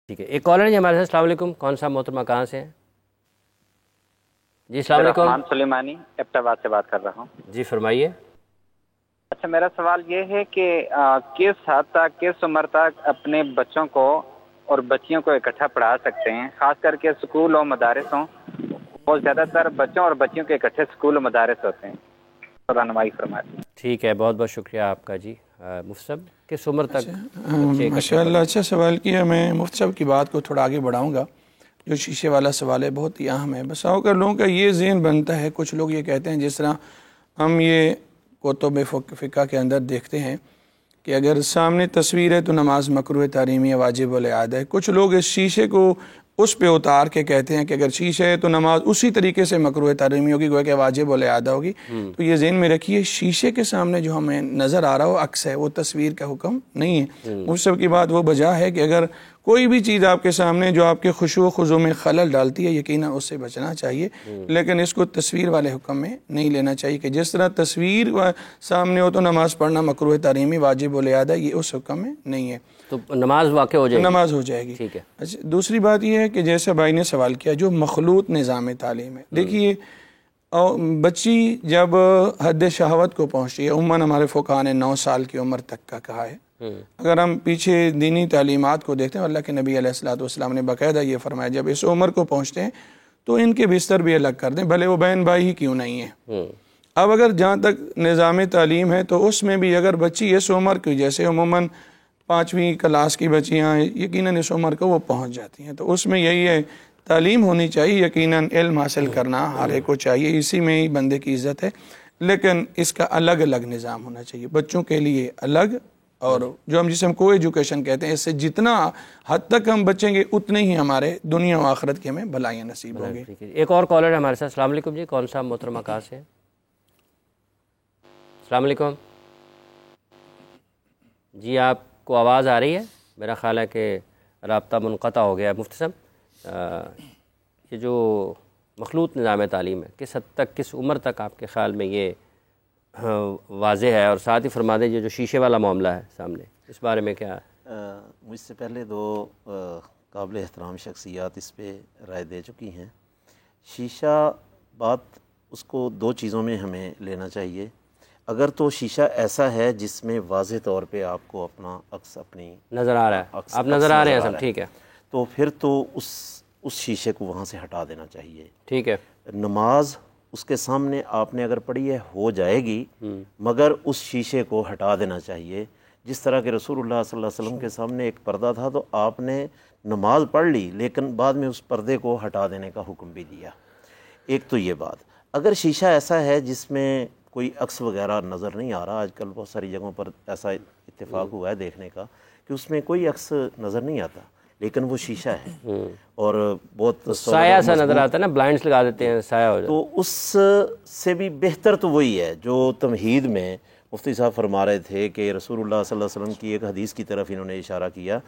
ٹھیک ہے، ایک کالر ہے ہمارے ساتھ. السلام علیکم. کون سا محترمہ کہاں سے ہیں؟ جی السلام علیکم. رحمان سلیمانی ایبٹ آباد سے بات کر رہا ہوں. جی فرمائیے. اچھا، میرا سوال یہ ہے کہ کس حد تک، کس عمر تک اپنے بچوں کو اور بچیوں کو اکٹھا پڑھا سکتے ہیں، خاص کر کے اسکول اور مدارس ہوں. بہت زیادہ تر بچوں اور بچیوں کے اکٹھے اسکول اور مدارس ہوتے ہیں. رہنمائی فرمائیں. ٹھیک ہے، بہت بہت شکریہ آپ کا. جی مفتی صاحب، کس عمر تک بچے ماشاء اللہ اچھا سوال کیا. میں مفتی صاحب کی بات کو تھوڑا آگے بڑھاؤں گا. جو شیشے والا سوال ہے بہت ہی اہم ہے. بس اوقات لوگوں کا یہ ذہن بنتا ہے، کچھ لوگ یہ کہتے ہیں، جس طرح ہم یہ کتب فقہ کے اندر دیکھتے ہیں کہ اگر سامنے تصویر ہے تو نماز مکروہ تحریمی واجب الاعادہ ہے. کچھ لوگ اس شیشے کو اس پہ اتار کے کہتے ہیں کہ اگر شیشہ ہے تو نماز اسی طریقے سے مکروہ تحریمی ہوگی، گویا کہ واجب الاعادہ ہوگی. تو یہ ذہن میں رکھیے، شیشے کے سامنے جو ہمیں نظر آ رہا ہو عکس ہے، وہ تصویر کا حکم نہیں ہے. اس سب کی بات وہ بجا ہے کہ اگر کوئی بھی چیز آپ کے سامنے جو آپ کے خشوع و خضوع میں خلل ڈالتی ہے، یقیناً اس سے بچنا چاہیے، لیکن اس کو تصویر والے حکم میں نہیں لینا چاہیے کہ جس طرح تصویر سامنے ہو تو نماز پڑھنا مکروہ تحریمی واجب الاعادہ، یہ اس حکم میں نہیں ہے. تو نماز واقع ہو جائے گی. نماز ہو جائے گی. ٹھیک ہے. اچھا، دوسری بات یہ ہے کہ جیسے بھائی نے سوال کیا جو مخلوط نظام تعلیم ہے. دیکھیے بچی جب حد شہوت کو پہنچتی ہے، عموماً ہمارے فقہاء نے 9 سال کی عمر تک کا کہا ہے. اگر ہم پیچھے دینی تعلیمات کو دیکھتے ہیں، اللہ کے نبی علیہ الصلوۃ والسلام نے باقاعدہ یہ فرمایا جب اس عمر کو پہنچتے ہیں تو ان کے بستر بھی الگ کر دیں، بھلے وہ بہن بھائی ہی کیوں نہیں ہیں. اب اگر جہاں تک نظام تعلیم ہے تو اس میں بھی اگر بچی اس عمر کی، جیسے عموماً 5ویں کلاس کی بچیاں یقیناً اس عمر کو وہ پہنچ جاتی ہیں، تو اس میں یہی ہے تعلیم ہونی چاہیے. یقیناً علم حاصل کرنا ہر ایک کو چاہیے، اسی میں ہی بندے کی عزت ہے، لیکن اس کا الگ الگ نظام ہونا چاہیے. بچوں کے لیے الگ، اور جو ہم جسے ہم کو ایجوکیشن کہتے ہیں، اس سے جتنا حد تک ہم بچیں گے اتنے ہی ہمارے دنیا و آخرت کی ہمیں بھلائیاں نصیب ہوں گی. ایک اور کالر ہے ہمارے ساتھ. السلام علیکم. جی کون سا محترمہ کہاں سے؟ السلام علیکم. جی آپ کو آواز آ رہی ہے؟ میرا خیال ہے کہ رابطہ منقطع ہو گیا. مفتی صاحب، یہ جو مخلوط نظام تعلیم ہے کس حد تک، کس عمر تک آپ کے خیال میں یہ واضح ہے؟ اور ساتھ ہی فرما دیجیے جو شیشے والا معاملہ ہے سامنے، اس بارے میں کیا ہے؟ مجھ سے پہلے 2 قابل احترام شخصیات اس پہ رائے دے چکی ہیں. شیشہ بات اس کو 2 چیزوں میں ہمیں لینا چاہیے. اگر تو شیشہ ایسا ہے جس میں واضح طور پہ آپ کو اپنا عکس اپنی نظر آ رہا ہے، آپ نظر آ رہے ہیں سب، ٹھیک ہے، تو پھر تو اس شیشے کو وہاں سے ہٹا دینا چاہیے. ٹھیک ہے. نماز اس کے سامنے آپ نے اگر پڑھی ہے ہو جائے گی، مگر اس شیشے کو ہٹا دینا چاہیے. جس طرح کہ رسول اللہ صلی اللہ علیہ وسلم کے سامنے ایک پردہ تھا تو آپ نے نماز پڑھ لی، لیکن بعد میں اس پردے کو ہٹا دینے کا حکم بھی دیا. ایک تو یہ بات. اگر شیشہ ایسا ہے جس میں کوئی عکس وغیرہ نظر نہیں آ رہا، آج کل بہت ساری جگہوں پر ایسا اتفاق ہوا ہے دیکھنے کا کہ اس میں کوئی عکس نظر نہیں آتا، لیکن وہ شیشہ ہے اور بہت سایہ سا نظر آتا ہے نا، بلائنڈس لگا دیتے ہیں، سایہ ہو جاتا ہے. تو اس سے بھی بہتر تو وہی ہے جو تمہید میں مفتی صاحب فرما رہے تھے کہ رسول اللہ صلی اللہ علیہ وسلم کی ایک حدیث کی طرف انہوں نے اشارہ کیا.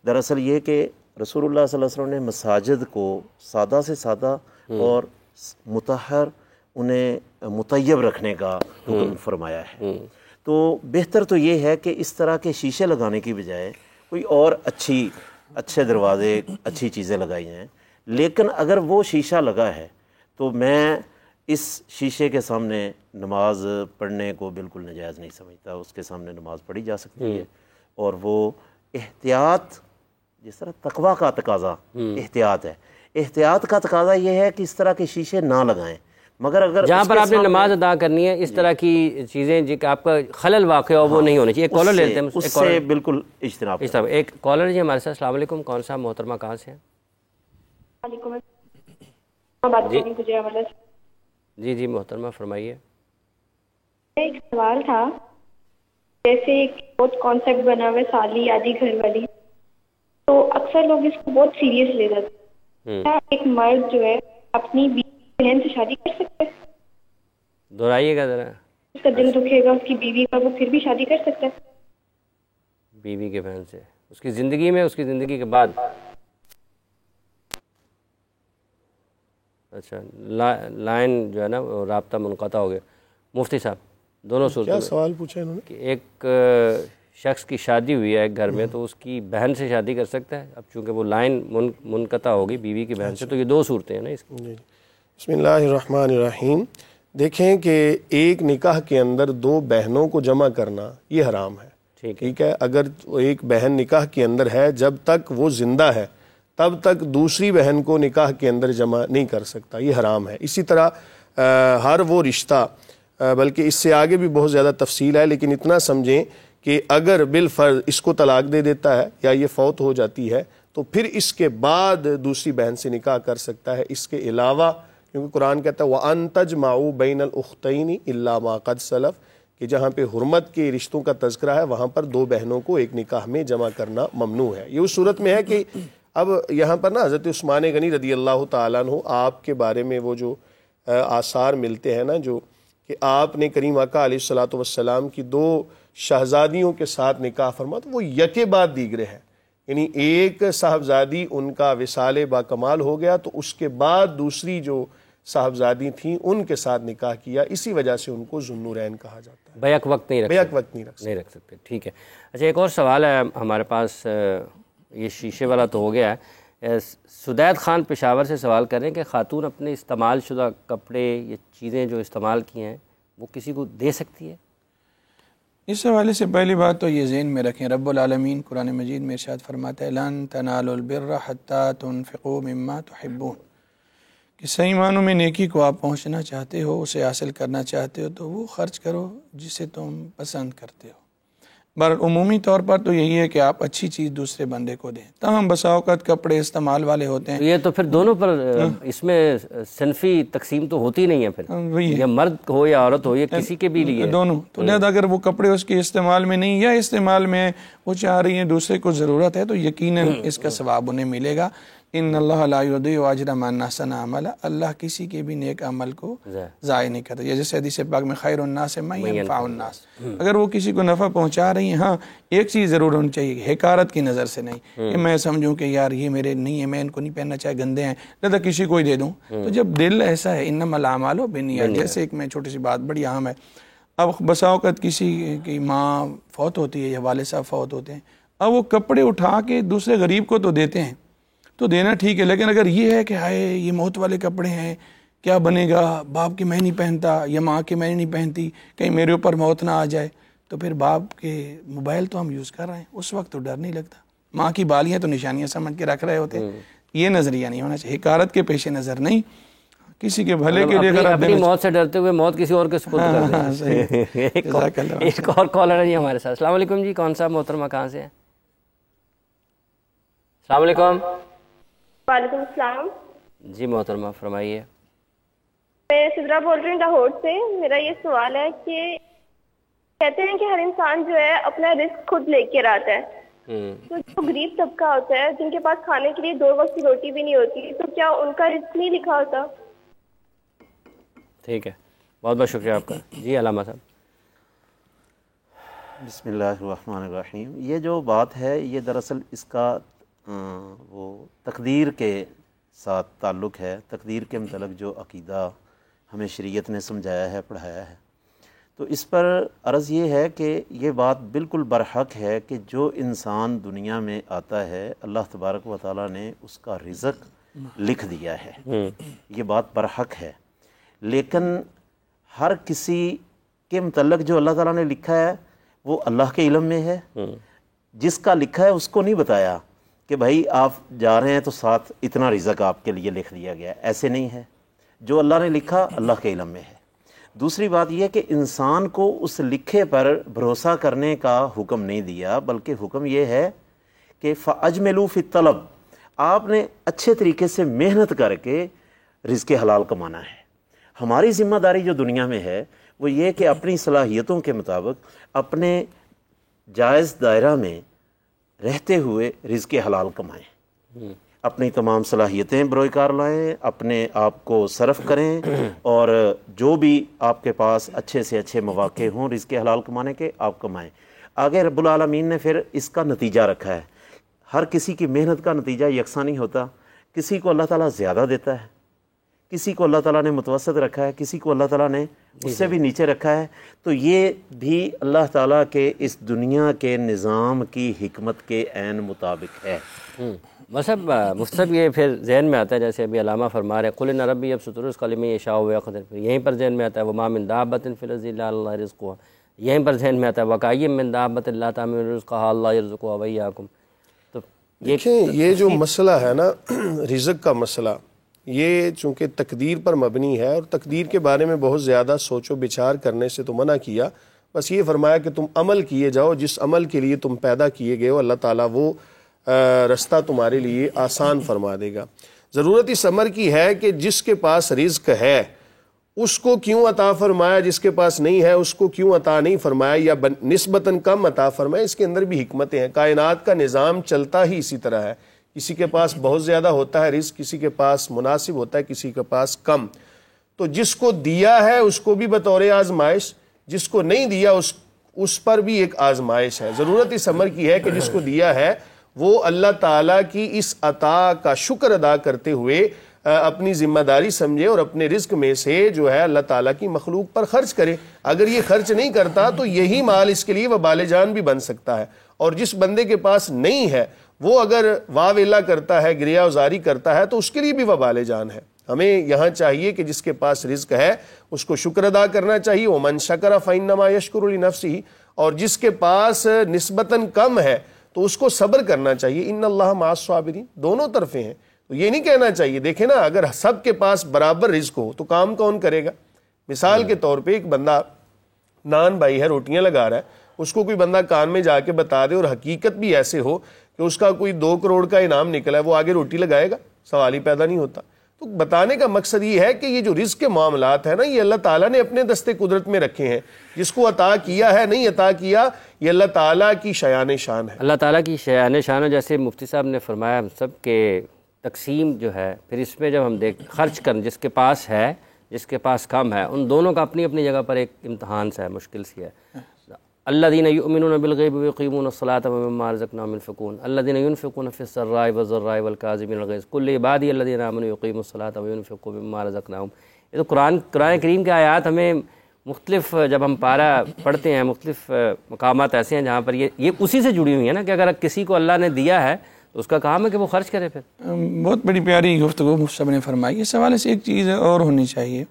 دراصل یہ کہ رسول اللہ صلی اللہ علیہ وسلم نے مساجد کو سادہ سے سادہ اور مطہر، انہیں مطیب رکھنے کا حکم فرمایا ہے. تو بہتر تو یہ ہے کہ اس طرح کے شیشے لگانے کی بجائے کوئی اور اچھے دروازے، اچھی چیزیں لگائی جائیں. لیکن اگر وہ شیشہ لگا ہے تو میں اس شیشے کے سامنے نماز پڑھنے کو بالکل ناجائز نہیں سمجھتا. اس کے سامنے نماز پڑھی جا سکتی ہے، اور وہ احتیاط، جس طرح تقویٰ کا تقاضا احتیاط ہے، احتیاط کا تقاضا یہ ہے کہ اس طرح کے شیشے نہ لگائیں. مگر اگر جہاں پر آپ نے نماز ادا کرنی ہے، اس طرح کی چیزیں جو کہ آپ کا خلل واقع ہو وہ نہیں ہونی چاہیے. ایک کالر لیتے ہیں، اس سے بالکل اجتناب. ایک کالر جی ہمارے ساتھ. السلام علیکم. کون سا محترمہ کہاں سے ہیں؟ جی محترمہ فرمائیے. ایک سوال تھا، جیسے بہت کانسیپٹ بنا ہوا ہے سالی آدھی گھر والی، تو اکثر لوگ اس کو بہت سیریس لے جاتے ہیں. کیا ایک مرد جو ہے اپنی بہن سے شادی کر سکتا ہے؟ دہرائیے گا ذرا. اس کا دل دکھے گا اس کی بیوی کا، وہ پھر بھی شادی کر سکتا ہے؟ بیوی کے بہن سے اس کی زندگی میں، اس کی زندگی کے بعد؟ اچھا، لائن جو ہے نا رابطہ منقطع ہو گیا. مفتی صاحب، دونوں صورتوں کیا میں سوال پوچھا انہوں نے؟ کہ ایک شخص کی شادی ہوئی ہے ایک گھر میں تو اس کی بہن سے شادی کر سکتا ہے؟ اب چونکہ وہ لائن منقطع ہوگی بیوی کی بہن سے، تو یہ دو صورتیں ہیں نا اس کی۔ بسم اللہ الرحمن الرحیم۔ دیکھیں کہ ایک نکاح کے اندر دو بہنوں کو جمع کرنا یہ حرام ہے، ٹھیک ہے۔ اگر ایک بہن نکاح کے اندر ہے، جب تک وہ زندہ ہے تب تک دوسری بہن کو نکاح کے اندر جمع نہیں کر سکتا، یہ حرام ہے۔ اسی طرح ہر وہ رشتہ، بلکہ اس سے آگے بھی بہت زیادہ تفصیل ہے، لیکن اتنا سمجھیں کہ اگر بالفرض اس کو طلاق دے دیتا ہے یا یہ فوت ہو جاتی ہے تو پھر اس کے بعد دوسری بہن سے نکاح کر سکتا ہے۔ اس کے علاوہ کیونکہ قرآن کہتا ہے وَأَن تَجْمَعُوا بَيْنَ الْأُخْتَيْنِ إِلَّا مَا قَدْ سَلَفَ، کہ جہاں پہ حرمت کے رشتوں کا تذکرہ ہے وہاں پر دو بہنوں کو ایک نکاح میں جمع کرنا ممنوع ہے۔ یہ اس صورت میں ہے کہ اب یہاں پر نا حضرت عثمان غنی رضی اللہ تعالیٰ عنہ آپ کے بارے میں وہ جو آثار ملتے ہیں نا، جو کہ آپ نے کریم آقا علیہ الصلوۃ والسلام کی دو شہزادیوں کے ساتھ نکاح فرما، تو وہ یکے بعد دیگرے ہے، یعنی ایک صاحبزادی ان کا وصال با کمال ہو گیا تو اس کے بعد دوسری جو صاحبزادی تھیں ان کے ساتھ نکاح کیا، اسی وجہ سے ان کو ذو النورین کہا جاتا ہے۔ بیک وقت نہیں رکھ سکتے۔ ٹھیک ہے، اچھا ایک اور سوال ہے ہمارے پاس، یہ شیشے والا تو ہو گیا ہے۔ سدید خان پشاور سے سوال کر رہے ہیں کہ خاتون اپنے استعمال شدہ کپڑے یا چیزیں جو استعمال کی ہیں وہ کسی کو دے سکتی ہے؟ اس حوالے سے پہلی بات تو یہ ذہن میں رکھیں، رب العالمین قرآن مجید میں ارشاد فرماتا ہے لن تنالوا البر حتى تنفقوا مما تحبون، کہ صحیح معنوں میں نیکی کو آپ پہنچنا چاہتے ہو، اسے حاصل کرنا چاہتے ہو تو وہ خرچ کرو جسے تم پسند کرتے ہو۔ عمومی طور پر تو یہی ہے کہ آپ اچھی چیز دوسرے بندے کو دیں، تاہم بسا اوقات کپڑے استعمال والے ہوتے ہیں، یہ تو پھر دونوں پر اس میں صنفی تقسیم تو ہوتی نہیں ہے، پھر یا مرد ہو یا عورت ہو یا کسی کے بھی لیے دونوں، تو لہذا اگر وہ کپڑے اس کے استعمال میں نہیں یا استعمال میں وہ چاہ رہی ہیں دوسرے کو ضرورت ہے تو یقیناً اس کا ثواب انہیں ملے گا۔ ان اللہ لا یضیع اجر من احسن عملا، اللہ کسی کے بھی نیک عمل کو ضائع نہیں کرتا۔ یہ جیسے حدیث پاک میں خیر الناس من ینفع الناس، اگر وہ کسی کو نفع پہنچا رہی ہیں، ہاں ایک چیز ضرور ہونی چاہیے، حقارت کی نظر سے نہیں کہ میں سمجھوں کہ یار یہ میرے نہیں ہے، میں ان کو نہیں پہننا چاہے، گندے ہیں لہذا کسی کو ہی دے دوں، تو جب دل ایسا ہے انما الاعمال بالنیات، جیسے ایک میں چھوٹی سی بات بڑی اہم ہے، اب بسا اوقات کسی کی ماں فوت ہوتی ہے یا والد صاحب فوت ہوتے ہیں، اب وہ کپڑے اٹھا کے دوسرے غریب کو تو دیتے ہیں، تو دینا ٹھیک ہے، لیکن اگر یہ ہے کہ ہائے یہ موت والے کپڑے ہیں کیا بنے گا، باپ کے میں نہیں پہنتا یا ماں کے میں نہیں پہنتی، کہیں میرے اوپر موت نہ آ جائے، تو پھر باپ کے موبائل تو ہم یوز کر رہے ہیں، اس وقت تو ڈر نہیں لگتا، ماں کی بالیاں تو نشانیاں سمجھ کے رکھ رہے ہوتے ہیں، یہ نظریہ نہیں ہونا چاہیے، حقارت کے پیش نظر نہیں، کسی کے بھلے کے لیے اگر اپنی موت سے ڈرتے ہوئے موت کسی اور کے سپرد کر دیں۔ ایک اور کالر ہے جی ہمارے ساتھ۔ السلام علیکم جی، کون صاحب محترمہ کہاں سے ہیں؟ السلام علیکم۔ وعلیکم السلام جی محترمہ فرمائیے۔ میں سدرا بول رہی ہوں لاہور سے۔ میرا یہ سوال ہے کہ کہتے ہیں کہ ہر انسان جو ہے اپنا رزق خود لے کے آتا ہے، تو جو غریب طبقہ ہوتا ہے جن کے پاس کھانے کے لیے 2 وقت کی روٹی بھی نہیں ہوتی، تو کیا ان کا رزق نہیں لکھا ہوتا؟ ٹھیک ہے، بہت بہت شکریہ آپ کا۔ جی علامہ صاحب۔ بسم اللہ الرحمن الرحیم۔ یہ جو بات ہے یہ دراصل اس کا وہ تقدیر کے ساتھ تعلق ہے، تقدیر کے متعلق جو عقیدہ ہمیں شریعت نے سمجھایا ہے، پڑھایا ہے، تو اس پر عرض یہ ہے کہ یہ بات بالکل برحق ہے کہ جو انسان دنیا میں آتا ہے اللہ تبارک و تعالیٰ نے اس کا رزق لکھ دیا ہے، یہ بات برحق ہے، لیکن ہر کسی کے متعلق جو اللہ تعالیٰ نے لکھا ہے وہ اللہ کے علم میں ہے، جس کا لکھا ہے اس کو نہیں بتایا کہ بھائی آپ جا رہے ہیں تو ساتھ اتنا رزق آپ کے لیے لکھ دیا گیا ہے، ایسے نہیں ہے، جو اللہ نے لکھا اللہ کے علم میں ہے۔ دوسری بات یہ کہ انسان کو اس لکھے پر بھروسہ کرنے کا حکم نہیں دیا، بلکہ حکم یہ ہے کہ فَأَجْمِلُوا فِي الطَّلَبِ، آپ نے اچھے طریقے سے محنت کر کے رزق حلال کمانا ہے۔ ہماری ذمہ داری جو دنیا میں ہے وہ یہ کہ اپنی صلاحیتوں کے مطابق اپنے جائز دائرہ میں رہتے ہوئے رزق حلال کمائیں، اپنی تمام صلاحیتیں بروئے کار لائیں، اپنے آپ کو صرف کریں، اور جو بھی آپ کے پاس اچھے سے اچھے مواقع ہوں رزق حلال کمانے کے آپ کمائیں۔ آگے رب العالمین نے پھر اس کا نتیجہ رکھا ہے، ہر کسی کی محنت کا نتیجہ یکساں نہیں ہوتا، کسی کو اللہ تعالیٰ زیادہ دیتا ہے، کسی کو اللہ تعالیٰ نے متوسط رکھا ہے، کسی کو اللہ تعالیٰ نے اس سے بھی نیچے رکھا ہے. تو یہ بھی اللہ تعالیٰ کے اس دنیا کے نظام کی حکمت کے عین مطابق ہے. مطلب مفتی صاحب یہ پھر ذہن میں آتا ہے جیسے ابھی علامہ فرما رہے ہیں قل ان ربی یبسط الرزق لمن یشاء ویقدر، یہیں پر ذہن میں آتا ہے وما من دابۃ فی الارض الا علی اللہ رزقها، یہیں پر ذہن میں آتا ہے وکأی من دابۃ لا تحمل رزقها اللہ یرزقها وإیاکم. تو دیکھیں یہ جو مسئلہ ہے نا رزق کا مسئلہ، یہ چونکہ تقدیر پر مبنی ہے اور تقدیر کے بارے میں بہت زیادہ سوچ و بچار کرنے سے تو منع کیا، بس یہ فرمایا کہ تم عمل کیے جاؤ، جس عمل کے لیے تم پیدا کیے گئے ہو اللہ تعالیٰ وہ رستہ تمہارے لیے آسان فرما دے گا. ضرورت اس امر کی ہے کہ جس کے پاس رزق ہے اس کو کیوں عطا فرمایا، جس کے پاس نہیں ہے اس کو کیوں عطا نہیں فرمایا یا نسبتاً کم عطا فرمایا. اس کے اندر بھی حکمتیں ہیں. کائنات کا نظام چلتا ہی اسی طرح ہے. کسی کے پاس بہت زیادہ ہوتا ہے رزق، کسی کے پاس مناسب ہوتا ہے، کسی کے پاس کم. تو جس کو دیا ہے اس کو بھی بطور آزمائش، جس کو نہیں دیا اس پر بھی ایک آزمائش ہے. ضرورت اس امر کی ہے کہ جس کو دیا ہے وہ اللہ تعالیٰ کی اس عطا کا شکر ادا کرتے ہوئے اپنی ذمہ داری سمجھے اور اپنے رزق میں سے جو ہے اللہ تعالیٰ کی مخلوق پر خرچ کرے. اگر یہ خرچ نہیں کرتا تو یہی مال اس کے لیے وبال جان بھی بن سکتا ہے. اور جس بندے کے پاس نہیں ہے وہ اگر واویلا کرتا ہے، گریہ ازاری کرتا ہے تو اس کے لیے بھی وبال جان ہے. ہمیں یہاں چاہیے کہ جس کے پاس رزق ہے اس کو شکر ادا کرنا چاہیے. وَمَنْ شَكَرَ فَإِنَّمَا يَشْكُرُ لِنَفْسِهِ. اور جس کے پاس نسبتاً کم ہے تو اس کو صبر کرنا چاہیے. ان اللہ مع الصابرین. دونوں طرفیں ہیں. تو یہ نہیں کہنا چاہیے، دیکھیں نا اگر سب کے پاس برابر رزق ہو تو کام کون کرے گا؟ مثال کے طور پہ ایک بندہ نان بھائی ہے، روٹیاں لگا رہا ہے، اس کو کوئی بندہ کان میں جا کے بتا دے اور حقیقت بھی ایسے ہو کہ اس کا کوئی 2 کروڑ کا انعام نکلا ہے، وہ آگے روٹی لگائے گا؟ سوال ہی پیدا نہیں ہوتا. تو بتانے کا مقصد یہ ہے کہ یہ جو رزق کے معاملات ہیں نا یہ اللہ تعالیٰ نے اپنے دستے قدرت میں رکھے ہیں. جس کو عطا کیا ہے نہیں عطا کیا یہ اللہ تعالیٰ کی شیان شان ہے. اللہ تعالیٰ کی شیان شان ہے. جیسے مفتی صاحب نے فرمایا ہم سب کے تقسیم جو ہے پھر اس میں جب ہم خرچ کریں جس کے پاس ہے جس کے پاس کم ہے ان دونوں کا اپنی اپنی جگہ پر ایک امتحان سا ہے، مشکل سی ہے. الذین یؤمنون بالغیب ویقیمون الصلاۃ ومما رزقناہم ينفقون الذین ينفقون فی السراء والضراء والکاظمین الغیظ قل عبادی الذین آمنوا یقیموا الصلاۃ وینفقوا مما رزقناہم. یہ تو قرآن کریم کے آیات ہمیں مختلف جب ہم پارہ پڑھتے ہیں مختلف مقامات ایسے ہیں جہاں پر یہ اسی سے جڑی ہوئی ہیں نا کہ اگر کسی کو اللہ نے دیا ہے تو اس کا کام ہے کہ وہ خرچ کرے. پھر بہت بڑی پیاری گفتگو مفتی صاحب نے فرمائی. اس حوالے سے ایک چیز اور ہونی چاہیے،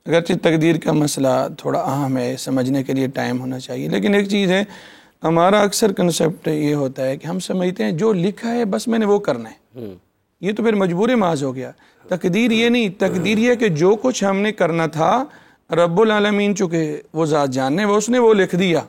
اگرچہ تقدیر کا مسئلہ تھوڑا اہم ہے، سمجھنے کے لیے ٹائم ہونا چاہیے، لیکن ایک چیز ہے ہمارا اکثر کنسیپٹ یہ ہوتا ہے کہ ہم سمجھتے ہیں جو لکھا ہے بس میں نے وہ کرنا ہے. یہ تو پھر مجبور محض ہو گیا. تقدیر یہ نہیں، تقدیر یہ کہ جو کچھ ہم نے کرنا تھا رب العالمین چونکہ وہ ذات جاننے اس نے وہ لکھ دیا،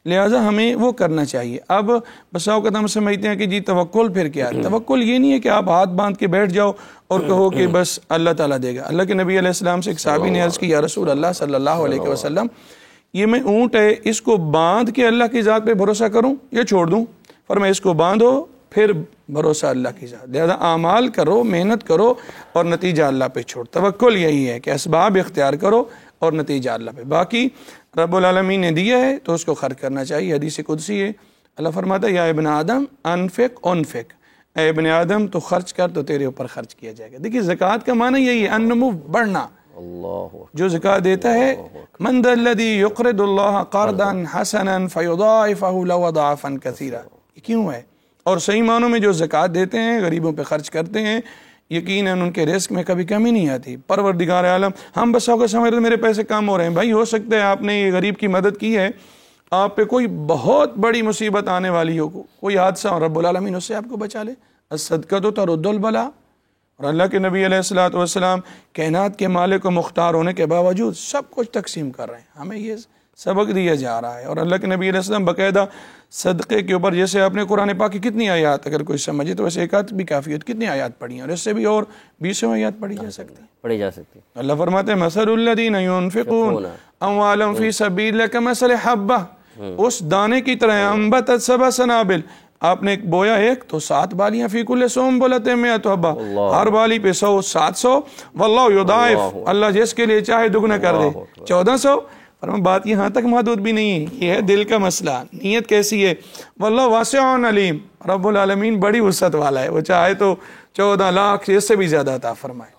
لہٰذا ہمیں وہ کرنا چاہیے. اب بسا اوقات ہم سمجھتے ہیں کہ جی توکل پھر کیا ہے. توکل یہ نہیں ہے کہ آپ ہاتھ باندھ کے بیٹھ جاؤ اور کہو کہ بس اللہ تعالیٰ دے گا. اللہ کے نبی علیہ السلام سے ایک صحابی نے عرض کی یا رسول اللہ صلی اللہ علیہ وسلم یہ میں اونٹ ہے اس کو باندھ کے اللہ کی ذات پہ بھروسہ کروں یا چھوڑ دوں؟ فرمایا اس کو باندھو پھر بھروسہ اللہ کی ذات. لہذا اعمال کرو، محنت کرو اور نتیجہ اللہ پہ چھوڑ. توکل یہی ہے کہ اسباب اختیار کرو اور نتیجہ اللہ پہ. باقی رب العالمین نے دیا ہے تو اس کو خرچ کرنا چاہیے. حدیث قدسی ہے، اللہ فرماتا ہے یا ابن آدم انفق انفق، اے ابن آدم تو خرچ کر تو تیرے اوپر خرچ کیا جائے گا. دیکھیے زکوٰۃ کا معنی یہی ہے انمو، بڑھنا. جو زکوٰۃ دیتا ہے من ذا الذی یقرض اللہ قرضا حسنا فیضاعفہ له اضعافا کثیرا. یہ کیوں ہے؟ اور صحیح معنوں میں جو زکوٰۃ دیتے ہیں غریبوں پہ خرچ کرتے ہیں یقیناً ان کے رزق میں کبھی کمی نہیں آتی. پروردگار عالم ہم بس اوقات سمجھ رہے میرے پیسے کم ہو رہے ہیں. بھائی ہو سکتا ہے آپ نے یہ غریب کی مدد کی ہے، آپ پہ کوئی بہت بڑی مصیبت آنے والی ہو، کوئی حادثہ اور رب العالمین اس سے آپ کو بچا لے. الصدقۃ ترد البلاء. اور اللہ کے نبی علیہ الصلوۃ والسلام کائنات کے مالک و مختار ہونے کے باوجود سب کچھ تقسیم کر رہے ہیں. ہمیں یہ سبق دیا جا رہا ہے. اور اللہ کے نبی علیہ السلام باقاعدہ صدقے کے اوپر، جیسے آپ نے قرآن پاک کی کتنی آیات اگر کوئی سمجھے تو ویسے ایک آیت بھی کافی ہے، کتنی آیات پڑھی ہیں اور اس سے بھی اور 20 آیات پڑھی جا سکتی. اللہ فرماتے ہیں مثل الذین ينفقون اموالهم فی سبیل اللہ کمثل حبہ، اس دانے کی طرح انبتت 7 سنابل، آپ نے بویا ایک تو 7 بالیاں، فی کل سنبلۃ 100 حبہ، ہر بالی پہ 100 700، واللہ یضاعف، اللہ جس کے لیے چاہے دگنا کر دے 1400. بات یہاں تک محدود بھی نہیں ہے، یہ ہے دل کا مسئلہ، نیت کیسی ہے. واللہ واسع علیم، رب العالمین بڑی وسعت والا ہے، وہ چاہے تو 14 لاکھ اس سے بھی زیادہ عطا فرمائے.